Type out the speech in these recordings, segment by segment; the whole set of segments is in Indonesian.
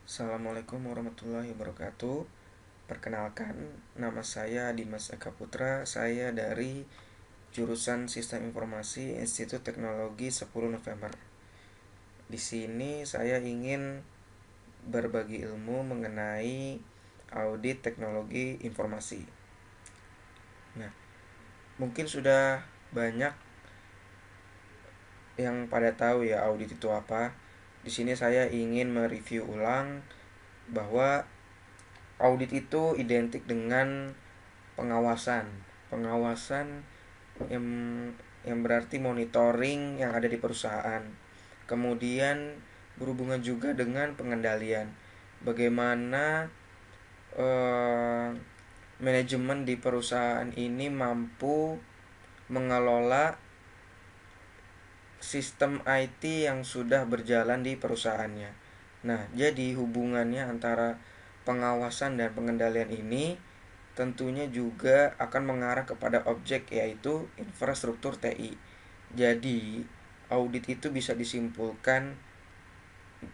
Assalamualaikum warahmatullahi wabarakatuh. Perkenalkan, nama saya Dimas Eka Putra. Saya dari jurusan Sistem Informasi Institut Teknologi 10 November. Di sini saya ingin berbagi ilmu mengenai audit teknologi informasi. Nah, mungkin sudah banyak yang pada tahu ya audit itu apa. Di sini saya ingin mereview ulang bahwa audit itu identik dengan pengawasan. Pengawasan yang berarti monitoring yang ada di perusahaan. Kemudian berhubungan juga dengan pengendalian. Bagaimana eh, manajemen di perusahaan ini mampu mengelola sistem IT yang sudah berjalan di perusahaannya. Nah, jadi hubungannya antara pengawasan dan pengendalian ini tentunya juga akan mengarah kepada objek, yaitu infrastruktur TI. Jadi, audit itu bisa disimpulkan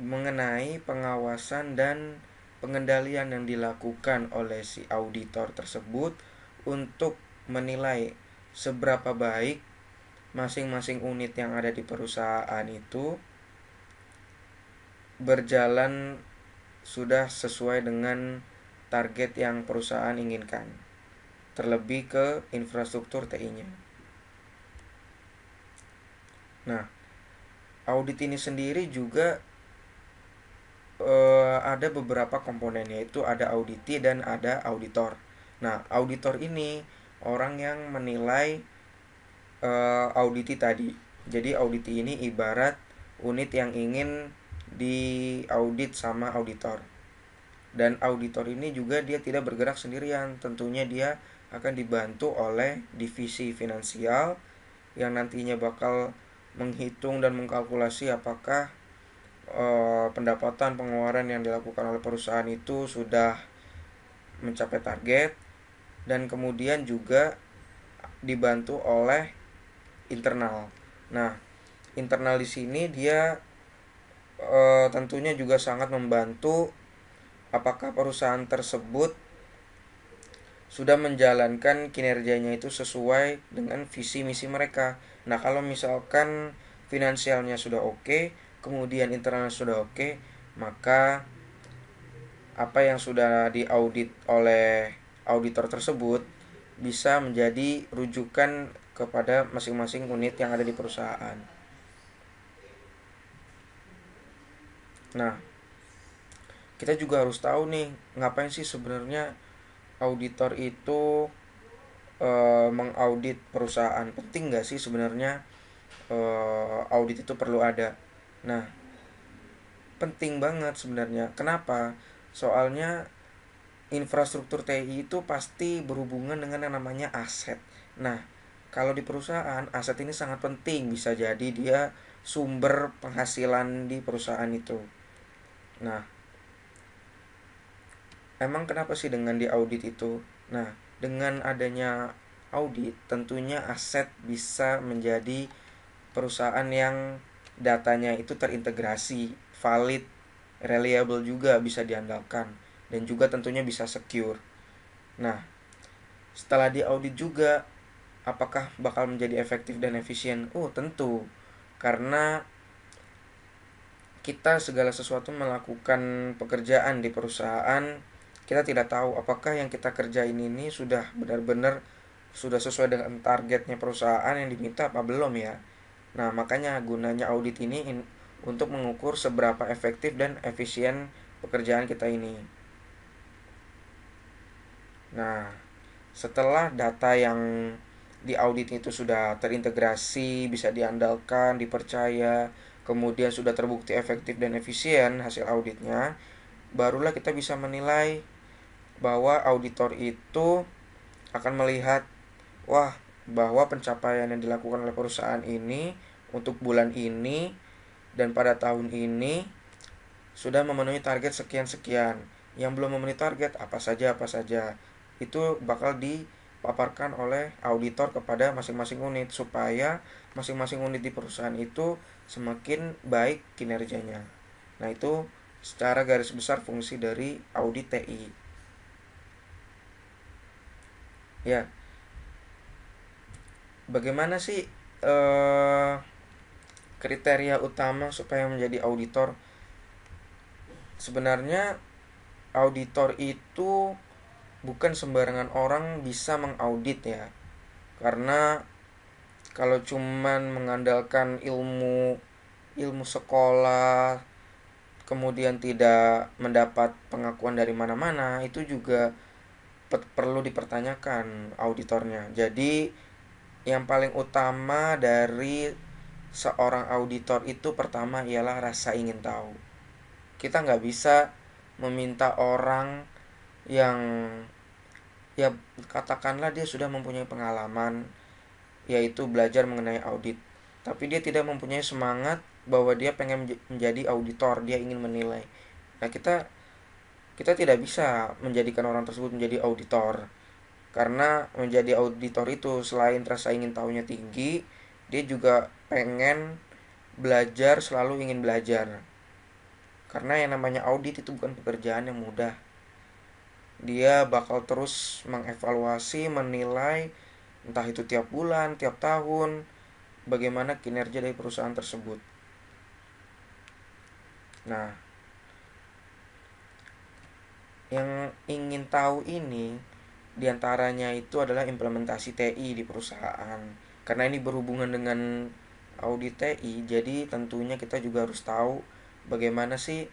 mengenai pengawasan dan pengendalian yang dilakukan oleh si auditor tersebut untuk menilai seberapa baik masing-masing unit yang ada di perusahaan itu berjalan sudah sesuai dengan target yang perusahaan inginkan, terlebih ke infrastruktur TI-nya. Nah, audit ini sendiri juga ada beberapa komponen, yaitu ada auditi dan ada auditor. Nah, auditor ini orang yang menilai auditi tadi. Jadi auditi ini ibarat unit yang ingin diaudit sama auditor. Dan auditor ini juga dia tidak bergerak sendirian. Tentunya dia akan dibantu oleh divisi finansial yang nantinya bakal menghitung dan mengkalkulasi apakah pendapatan pengeluaran yang dilakukan oleh perusahaan itu sudah mencapai target, dan kemudian juga dibantu oleh internal. Nah, internal di sini dia tentunya juga sangat membantu apakah perusahaan tersebut sudah menjalankan kinerjanya itu sesuai dengan visi misi mereka. Nah, kalau misalkan finansialnya sudah oke, kemudian internalnya sudah oke, maka apa yang sudah diaudit oleh auditor tersebut bisa menjadi rujukan kepada masing-masing unit yang ada di perusahaan. Nah, kita juga harus tahu nih, ngapain sih sebenarnya auditor itu mengaudit perusahaan. Penting nggak sih sebenarnya audit itu perlu ada? Nah, penting banget sebenarnya. Kenapa? Soalnya infrastruktur TI itu pasti berhubungan dengan yang namanya aset. Nah, kalau di perusahaan, aset ini sangat penting. Bisa jadi dia sumber penghasilan di perusahaan itu. Nah, emang kenapa sih dengan di audit itu? Nah, dengan adanya audit, tentunya aset bisa menjadi perusahaan yang datanya itu terintegrasi, valid, reliable juga bisa diandalkan, dan juga tentunya bisa secure. Nah, setelah diaudit juga, apakah bakal menjadi efektif dan efisien? Oh, tentu. Karena kita segala sesuatu melakukan pekerjaan di perusahaan, kita tidak tahu apakah yang kita kerjain ini sudah benar-benar sudah sesuai dengan targetnya perusahaan yang diminta apa belum ya. Nah, makanya gunanya audit ini untuk mengukur seberapa efektif dan efisien pekerjaan kita ini. Nah, setelah data yang diaudit itu sudah terintegrasi, bisa diandalkan, dipercaya, kemudian sudah terbukti efektif dan efisien hasil auditnya, barulah kita bisa menilai bahwa auditor itu akan melihat, wah, bahwa pencapaian yang dilakukan oleh perusahaan ini untuk bulan ini dan pada tahun ini sudah memenuhi target sekian-sekian. Yang belum memenuhi target apa saja. Itu bakal dipaparkan oleh auditor kepada masing-masing unit supaya masing-masing unit di perusahaan itu semakin baik kinerjanya. Nah, itu secara garis besar fungsi dari audit TI. Ya, bagaimana sih kriteria utama supaya menjadi auditor? Sebenarnya auditor itu bukan sembarangan orang bisa mengaudit ya. Karena kalau cuman mengandalkan ilmu ilmu sekolah, kemudian tidak mendapat pengakuan dari mana-mana, itu juga perlu dipertanyakan auditornya. Jadi yang paling utama dari seorang auditor itu pertama ialah rasa ingin tahu. Kita nggak bisa meminta orang yang, ya katakanlah dia sudah mempunyai pengalaman, yaitu belajar mengenai audit, tapi dia tidak mempunyai semangat bahwa dia pengen menjadi auditor, dia ingin menilai. Nah, kita tidak bisa menjadikan orang tersebut menjadi auditor, karena menjadi auditor itu selain rasa ingin tahunya tinggi, dia juga pengen belajar, selalu ingin belajar. Karena yang namanya audit itu bukan pekerjaan yang mudah. Dia bakal terus mengevaluasi, menilai, entah itu tiap bulan, tiap tahun, bagaimana kinerja dari perusahaan tersebut. Nah, yang ingin tahu ini diantaranya itu adalah implementasi TI di perusahaan. Karena ini berhubungan dengan audit TI, jadi tentunya kita juga harus tahu bagaimana sih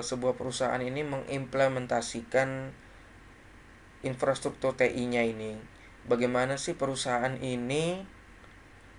sebuah perusahaan ini mengimplementasikan infrastruktur TI-nya ini. Bagaimana sih perusahaan ini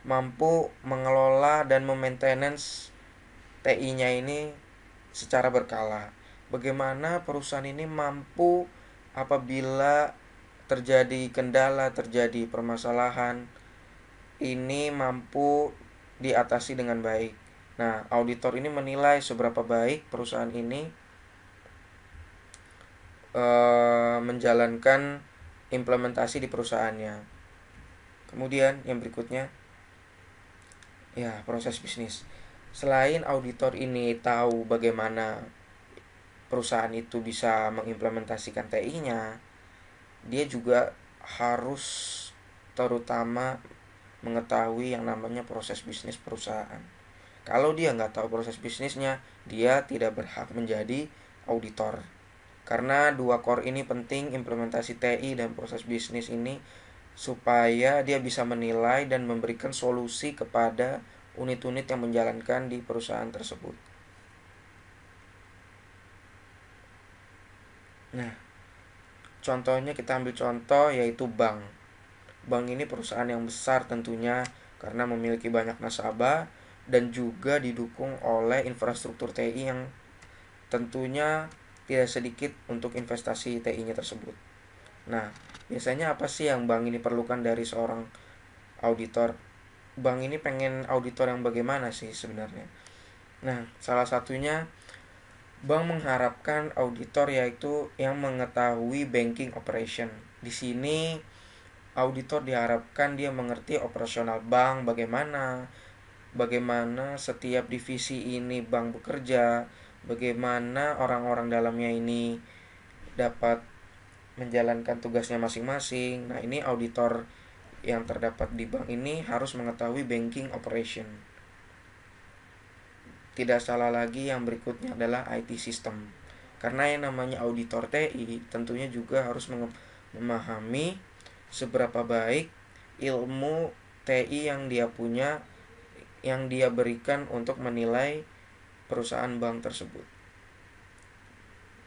mampu mengelola dan memaintenance TI-nya ini secara berkala. Bagaimana perusahaan ini mampu apabila terjadi kendala, terjadi permasalahan, ini mampu diatasi dengan baik. Nah, auditor ini menilai seberapa baik perusahaan ini menjalankan implementasi di perusahaannya. Kemudian yang berikutnya, ya proses bisnis. Selain auditor ini tahu bagaimana perusahaan itu bisa mengimplementasikan TI-nya, dia juga harus terutama mengetahui yang namanya proses bisnis perusahaan. Kalau dia nggak tahu proses bisnisnya, dia tidak berhak menjadi auditor. Karena dua core ini penting, implementasi TI dan proses bisnis ini, supaya dia bisa menilai dan memberikan solusi kepada unit-unit yang menjalankan di perusahaan tersebut. Nah, contohnya kita ambil contoh yaitu bank. Bank ini perusahaan yang besar tentunya karena memiliki banyak nasabah dan juga didukung oleh infrastruktur TI yang tentunya tidak sedikit untuk investasi TI-nya tersebut. Nah, biasanya apa sih yang bank ini perlukan dari seorang auditor? Bank ini pengen auditor yang bagaimana sih sebenarnya? Nah, salah satunya bank mengharapkan auditor yaitu yang mengetahui banking operation. Di sini auditor diharapkan dia mengerti operasional bank, bagaimana setiap divisi ini bank bekerja, bagaimana orang-orang dalamnya ini dapat menjalankan tugasnya masing-masing. Nah, ini auditor yang terdapat di bank ini harus mengetahui banking operation. Tidak salah lagi yang berikutnya adalah IT system. Karena yang namanya auditor TI tentunya juga harus memahami seberapa baik ilmu TI yang dia punya, yang dia berikan untuk menilai perusahaan bank tersebut.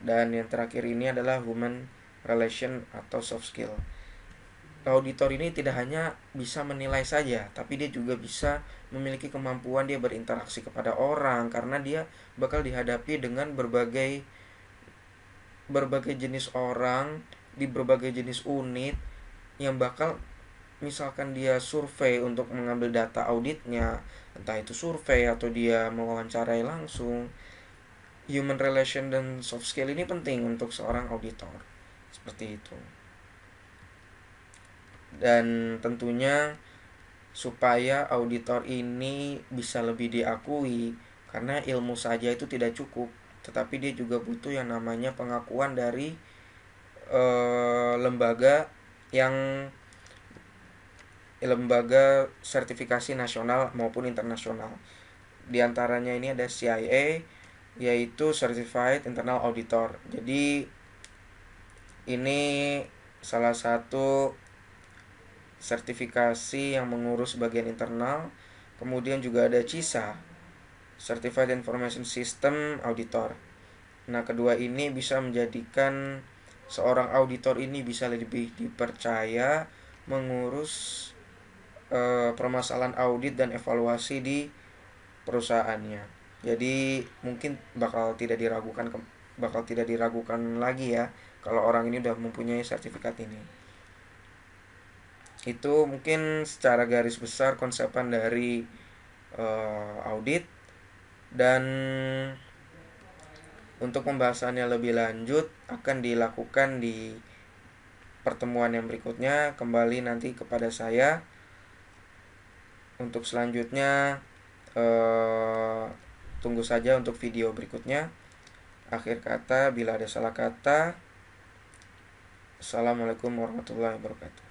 Dan yang terakhir ini adalah human relation atau soft skill. Auditor ini tidak hanya bisa menilai saja, tapi dia juga bisa memiliki kemampuan dia berinteraksi kepada orang, karena dia bakal dihadapi dengan berbagai jenis orang di berbagai jenis unit yang bakal, misalkan dia survei untuk mengambil data auditnya, entah itu survei atau dia mewawancarai langsung. Human relation dan soft skill ini penting untuk seorang auditor. Seperti itu. Dan tentunya supaya auditor ini bisa lebih diakui, karena ilmu saja itu tidak cukup, tetapi dia juga butuh yang namanya pengakuan dari lembaga yang lembaga sertifikasi nasional maupun internasional. Di antaranya ini ada CIA, yaitu Certified Internal Auditor. Jadi ini salah satu sertifikasi yang mengurus bagian internal. Kemudian juga ada CISA, Certified Information System Auditor. Nah, kedua ini bisa menjadikan seorang auditor ini bisa lebih dipercaya mengurus permasalahan audit dan evaluasi di perusahaannya. Jadi mungkin bakal tidak diragukan lagi ya kalau orang ini udah mempunyai sertifikat ini. Itu mungkin secara garis besar konsepan dari audit. Dan untuk pembahasannya lebih lanjut akan dilakukan di pertemuan yang berikutnya. Kembali nanti kepada saya. Untuk selanjutnya tunggu saja untuk video berikutnya. Akhir kata, bila ada salah kata, Assalamualaikum warahmatullahi wabarakatuh.